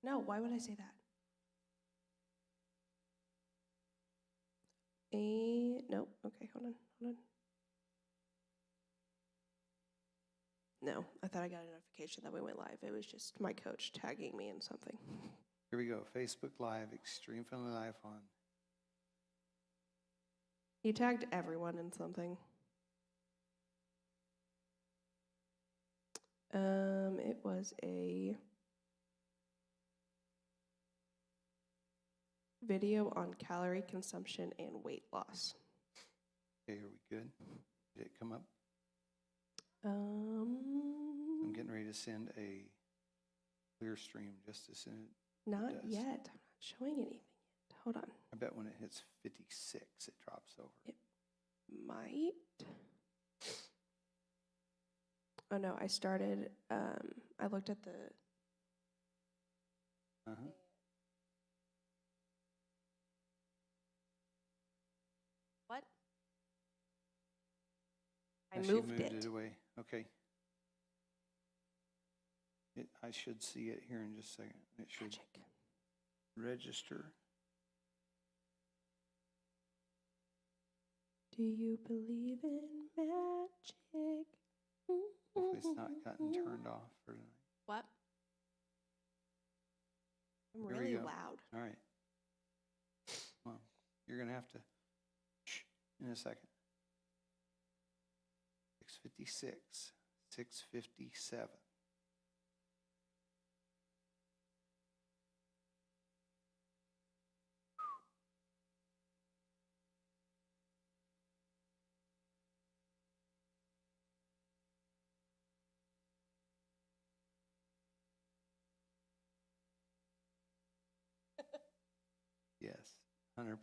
No, why would I say that? No. Okay, hold on. No, I thought I got a notification that we went live. It was just my coach tagging me in something. Here we go. Facebook Live, Xtreme Family Life on. You tagged everyone in something. It was a video on calorie consumption and weight loss. Okay, are we good? Did it come up? I'm getting ready to send a clear stream just as soon as Not it does. yet. I'm not showing anything yet. Hold on. I bet when it hits 56, it drops over. It might. Oh no, I started, I looked at the, Uh-huh. what? I She moved moved it. it away. Okay. I should see it here in just a second. It should Magic. register. Do you believe in magic? Hopefully it's not gotten turned off for tonight. What? I'm Here we really go. loud. All right. Well, you're going to have to shh in a second. 6:56, 6:57. Yes, 100%.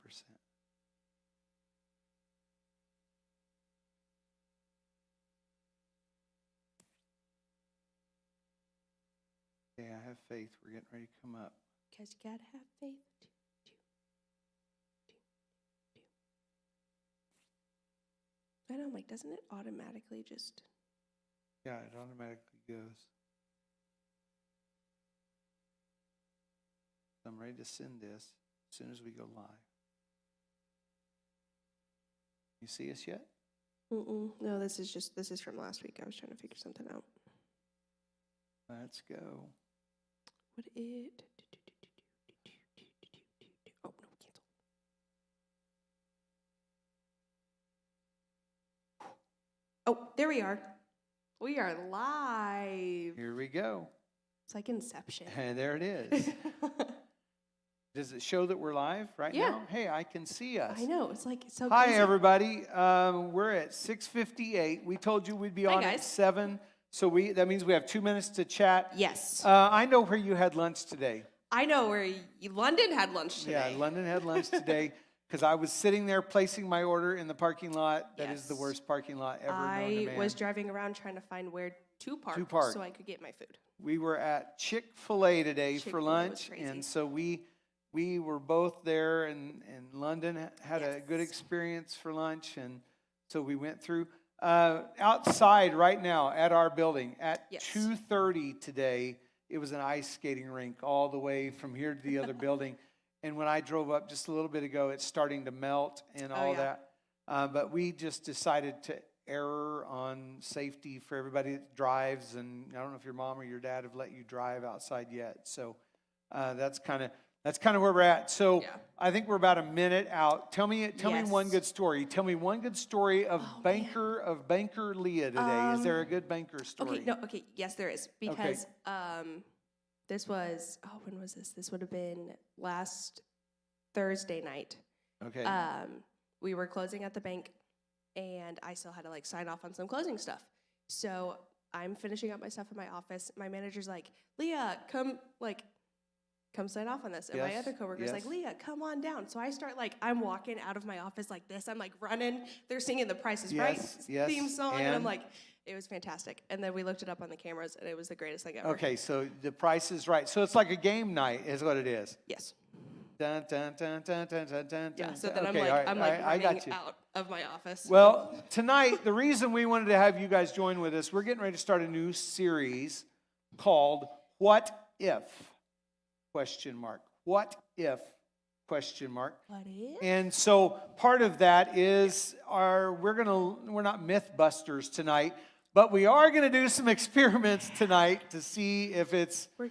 Okay, I have faith. We're getting ready to come up. Because you gotta have faith. I know, I'm like, doesn't it automatically just... Yeah, it automatically goes. I'm ready to send this as soon as we go live. You see us yet? No, this is from last week. I was trying to figure something out. Let's go. Would it... Oh, no, cancel. Oh, there we are. We are live. Here we go. It's like Inception. And there it is. Does it show that we're live right Yeah. now? Hey, I can see us. I know, it's like so Hi, crazy. everybody. We're at 6:58. We told you we'd be Hi, on at guys. 7, so that means we have 2 minutes to chat. Yes. I know where you had lunch today. I know where London had lunch today. Yeah, London had lunch today because I was sitting there placing my order in the parking lot. That is the Yes. worst parking lot ever known to I man. was driving around trying to find where to park, park. so I could get my food. We were at Chick-fil-A today for Chick-fil-A was lunch, crazy. and so we were both there, and London had a good Yes. experience for lunch, and so we went through. Outside right now at our building at Yes. 2:30 today, it was an ice skating rink all the way from here to the other building. And when I drove up just a little bit ago, it's starting to melt and all yeah. that. But we just decided to err on safety for everybody that drives. And I don't know if your mom or your dad have let you drive outside yet. So that's kind of where we're at. So Yeah. I think we're about a minute out. Tell me one Yes. good story. Tell me one good story of Oh, banker Leah today. Is there a good banker story? Okay, yes, there is. Because this was, when was this? This would have been last Thursday night. Okay. We were closing at the bank, and I still had to sign off on some closing stuff. So I'm finishing up my stuff in my office. My manager's like, Leah, come sign off on this. And my Yes, other coworker's like, yes. Leah, come on down. So I start I'm walking out of my office like this. I'm running. They're singing the Price is Right Yes, theme song. And I'm and? like, it was fantastic. And then we looked it up on the cameras, and it was the greatest thing ever. Okay, so the Price is Right. So it's like a game night is what it is. Yes. Dun, dun, dun, dun, dun, dun, dun, Yeah. dun. So then Okay, I'm all right, I running got you. out of my office. Well, tonight, the reason we wanted to have you guys join with us, we're getting ready to start a new series called What If? question mark. What if question mark. What is? And so part of that is we're not Mythbusters tonight, but we are going to do some experiments tonight to see if we're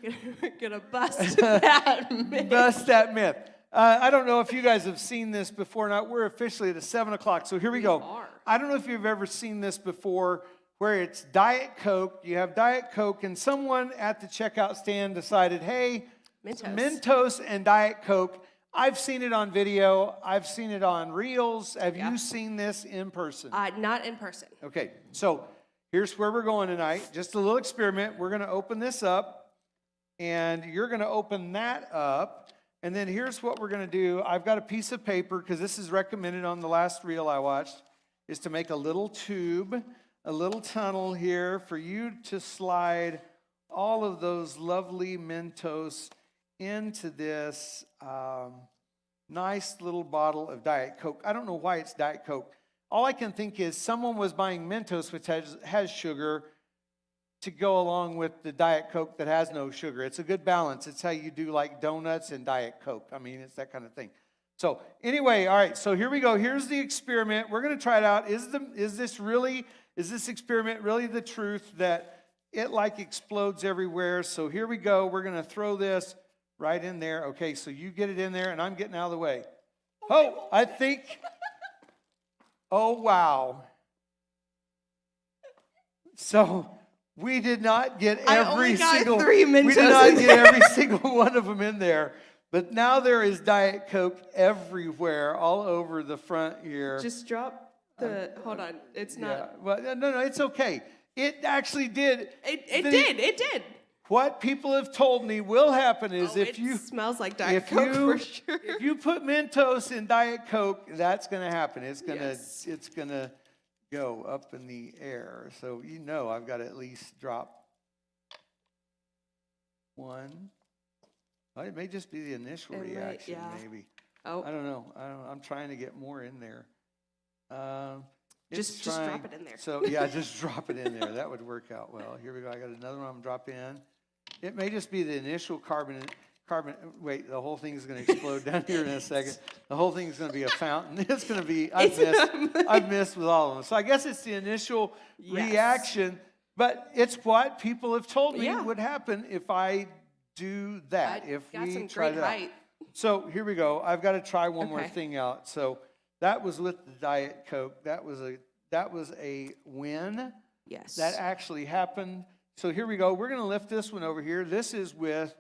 gonna bust that myth. Bust that myth. I don't know if you guys have seen this before or not. We're officially at 7 o'clock, so here we go. I don't know if you've ever seen this before, where it's Diet Coke. You have Diet Coke, and someone at the checkout stand decided, hey, Mentos and Diet Coke. I've seen it on video. I've seen it on Reels. Have you seen this in person? Not in person. Okay, so here's where we're going tonight. Just a little experiment. We're going to open this up, and you're going to open that up. And then here's what we're going to do. I've got a piece of paper, because this is recommended on the last reel I watched, is to make a little tube, a little tunnel here for you to slide all of those lovely Mentos into this nice little bottle of Diet Coke. I don't know why it's Diet Coke. All I can think is someone was buying Mentos, which has sugar, to go along with the Diet Coke that has no sugar. It's a good balance. It's how you do like donuts and Diet Coke. I mean, it's that kind of thing. So anyway, all right, so here we go. Here's the experiment. We're going to try it out. Is this experiment really the truth that it like explodes everywhere? So here we go. We're going to throw this right in there. Okay, so you get it in there, and I'm getting out of the way. Oh, I think, oh, wow. So we did not get every single 3 Mentos we did not get every single one of them in there. But now there is Diet Coke everywhere, all over the front here. Just drop the, hold on, it's not. Yeah, well, no, it's okay. It actually did. It did. What people have told me will happen is it smells like Diet Coke for sure. If you put Mentos in Diet Coke, that's going to happen. It's going to go up in the air. So I've got to at least drop one. Well, it may just be the initial reaction, maybe. Oh. I don't know. I'm trying to get more in there. Just drop it in there. So just drop it in there. That would work out well. Here we go. I got another one I'm going to drop in. It may just be the initial carbon. Wait, the whole thing is going to explode down here in a second. The whole thing is going to be a fountain. It's going to be, I've missed with all of them. So I guess it's the initial reaction, but it's what people have told me would happen if I do that. If we try that out. So here we go. I've got to try one more thing out. So that was with the Diet Coke. That was a win. Yes. That actually happened. So here we go. We're going to lift this one over here. This is with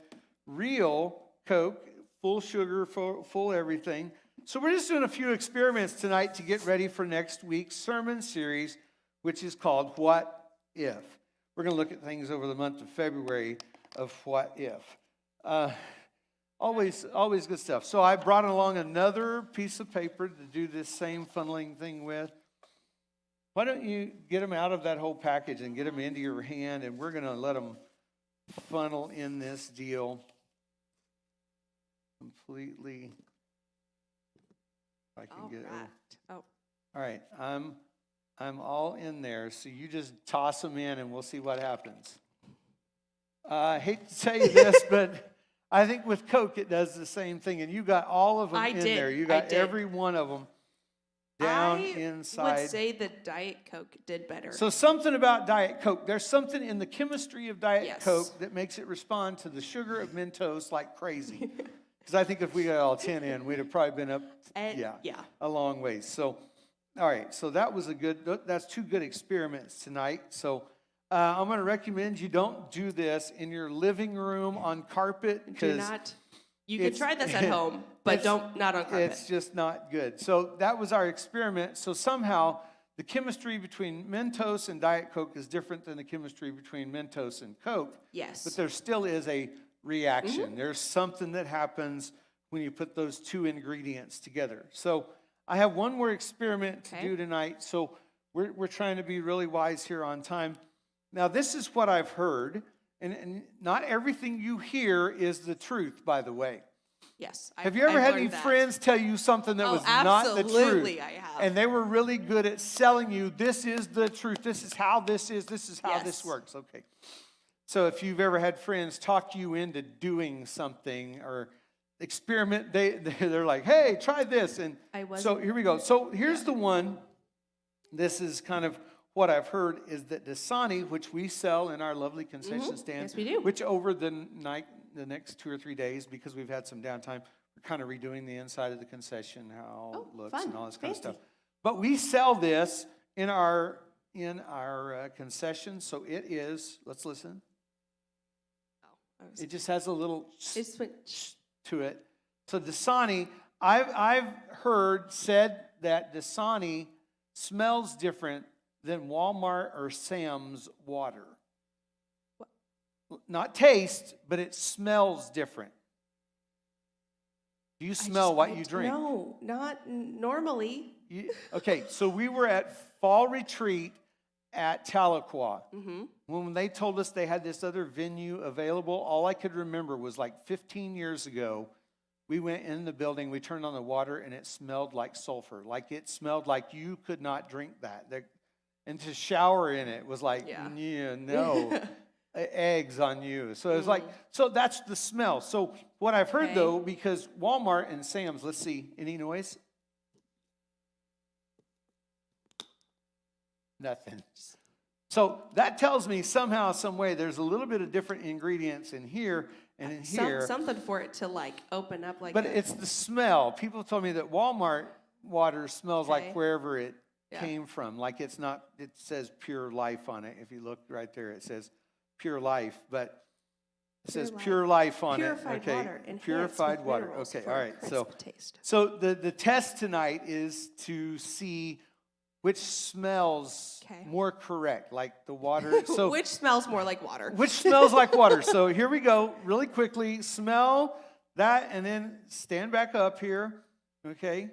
real Coke, full sugar, full everything. So we're just doing a few experiments tonight to get ready for next week's sermon series, which is called What If? We're going to look at things over the month of February of what if. Always good stuff. So I brought along another piece of paper to do this same funneling thing with. Why don't you get them out of that whole package and get them into your hand, and we're going to let them funnel in this deal completely. If I can get it. Oh. All right, I'm all in there, so you just toss them in, and we'll see what happens. I hate to tell you this, but I think with Coke it does the same thing, and you got all of them in there. You got every one of them down inside. I would say the Diet Coke did better. So something about Diet Coke. There's something in the chemistry of Diet Coke that makes it respond to the sugar of Mentos like crazy. Because I think if we got all 10 in, we'd have probably been up a long ways. So, all right. So that's 2 good experiments tonight. So I'm going to recommend you don't do this in your living room on carpet. Do not. You can try this at home, but not on carpet. It's just not good. So that was our experiment. So somehow the chemistry between Mentos and Diet Coke is different than the chemistry between Mentos and Coke. Yes. But there still is a reaction. Mm-hmm. There's something that happens when you put those 2 ingredients together. So I have one more experiment to do tonight. So we're trying to be really wise here on time. Now, this is what I've heard. And not everything you hear is the truth, by the way. Yes. Have you ever had any friends tell you something that was not the truth? Absolutely, I have. And they were really good at selling you, this is the truth, this is how this is, this is how this works. Okay. So if you've ever had friends talk you into doing something or experiment, they're like, hey, try this. And so here we go. So here's the one. This is kind of what I've heard is that Dasani, which we sell in our lovely concession stand, Yes, we do. which over the next 2 or 3 days, because we've had some downtime, we're kind of redoing the inside of the concession, how it looks and all this kind of stuff. But we sell this in our concession, so it is, let's listen. It just has a little to it. So Dasani, I've heard said that Dasani smells different than Walmart or Sam's water. What? Not taste, but it smells different. Do you smell what you drink? No, not normally. Okay, so we were at fall retreat at Tahlequah. When they told us they had this other venue available, all I could remember was like 15 years ago, we went in the building, we turned on the water, and it smelled like sulfur. Like it smelled like you could not drink that. And to shower in it was like, yeah, no, eggs on you. So it was like, so that's the smell. So what I've heard though, because Walmart and Sam's, let's see, any noise? Nothing. So that tells me somehow, some way, there's a little bit of different ingredients in here and in here. Something for it to like open up like. But it's the smell. People told me that Walmart water smells like wherever it came from. Like it's not, it says Pure Life on it. If you look right there, it says Pure Life, but it says Pure Life on it. Okay. Water, purified water. Okay. All right. So the test tonight is to see which smells more correct, like the water. So which smells more like water? Which smells like water. So here we go, really quickly. Smell that, and then stand back up here. Okay.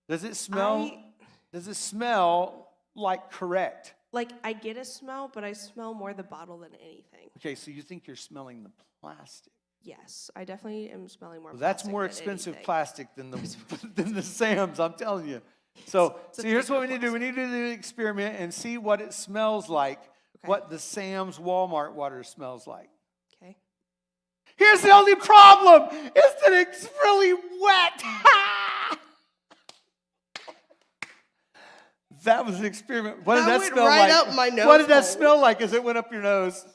Does it smell? Does it smell like correct? Like I get a smell, but I smell more the bottle than anything. Okay, so you think you're smelling the plastic? Yes, I definitely am smelling more. Well, that's more expensive plastic than the Sam's. I'm telling you. So here's what we need to do. We need to do an experiment and see what it smells like, what the Sam's Walmart water smells like. Okay. Here's the only problem, is that it's really wet. That was an experiment. What did that smell like? Up my nose. What did that smell like as it went up your nose?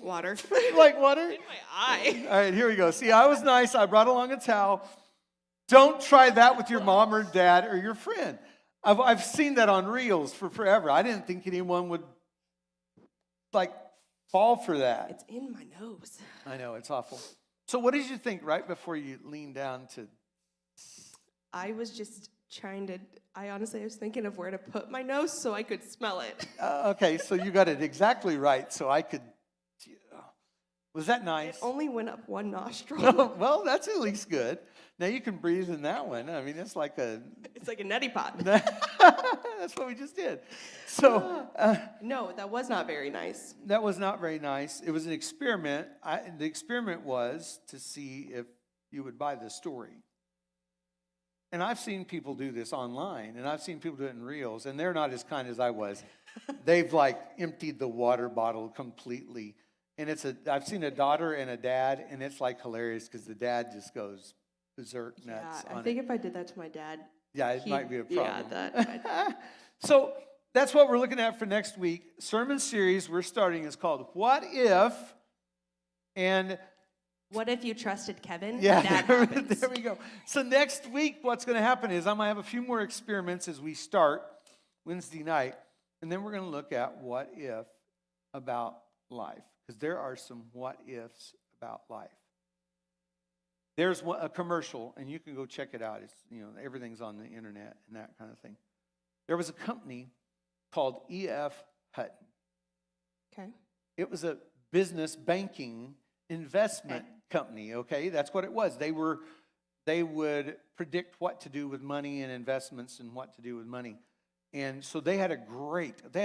Water. Like water? In my eye. All right, here we go. See, I was nice. I brought along a towel. Don't try that with your mom or dad or your friend. I've seen that on reels for forever. I didn't think anyone would like fall for that. It's in my nose. I know, it's awful. So what did you think right before you leaned down to? I was just trying to, I was thinking of where to put my nose so I could smell it. Okay, so you got it exactly right, so I could. Was that nice? It only went up one nostril. Well, that's at least good. Now you can breathe in that one. I mean, it's like a neti pot. That's what we just did. So no, that was not very nice. That was not very nice. It was an experiment. The experiment was to see if you would buy the story. And I've seen people do this online, and I've seen people do it in reels, and they're not as kind as I was. They've like emptied the water bottle completely. And I've seen a daughter and a dad, and it's like hilarious because the dad just goes berserk nuts. Yeah, I think if I did that to my dad, it might be a problem. Yeah, So that's what we're looking at for next week. Sermon series we're starting is called "What If," and what if you trusted Kevin? Yeah, there we go. So next week, what's going to happen is I'm going to have a few more experiments as we start Wednesday night, and then we're going to look at what if about life. Because there are some what ifs about life. There's a commercial, and you can go check it out. It's, everything's on the internet and that kind of thing. There was a company called E.F. Hutton. Okay. It was a business banking investment company, okay? That's what it was. They would predict what to do with money and investments and what to do with money. And so they had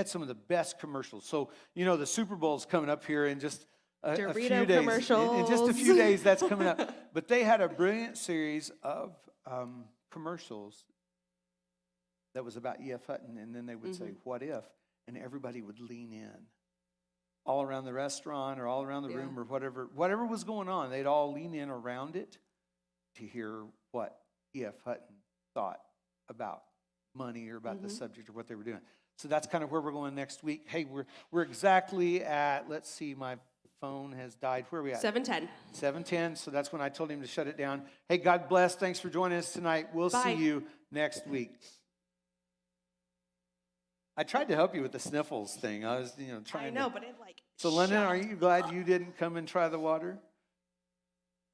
some of the best commercials. So, the Super Bowl's coming up here in just a few days. Commercials. In just a few days, that's coming up. But they had a brilliant series of commercials that was about E.F. Hutton. And then they would say, what if? And everybody would lean in. all around the restaurant or all around the Yeah. room or whatever was going on, they'd all lean in around it to hear what E.F. Hutton thought about money or about the subject or what they were doing. So that's kind of where we're going next week. Hey, we're exactly at, let's see, my phone has died. Where are we at? 7:10. 7:10. So that's when I told him to shut it down. Hey, God bless. Thanks for joining us tonight. We'll Bye. see you next week. I tried to help you with the sniffles thing. I was, trying I know, to. but it like. So, London, shot. are you glad you didn't come and try the water?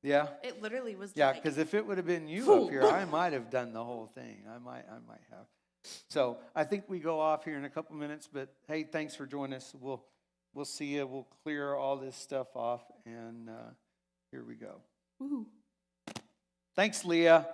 Yeah? It literally was Yeah, like. because if it would have been you up here, I might have done the whole thing. I might have. So I think we go off here in a couple minutes, but hey, thanks for joining us. We'll see you. We'll clear all this stuff off, and here we go. Woo. Thanks, Leah.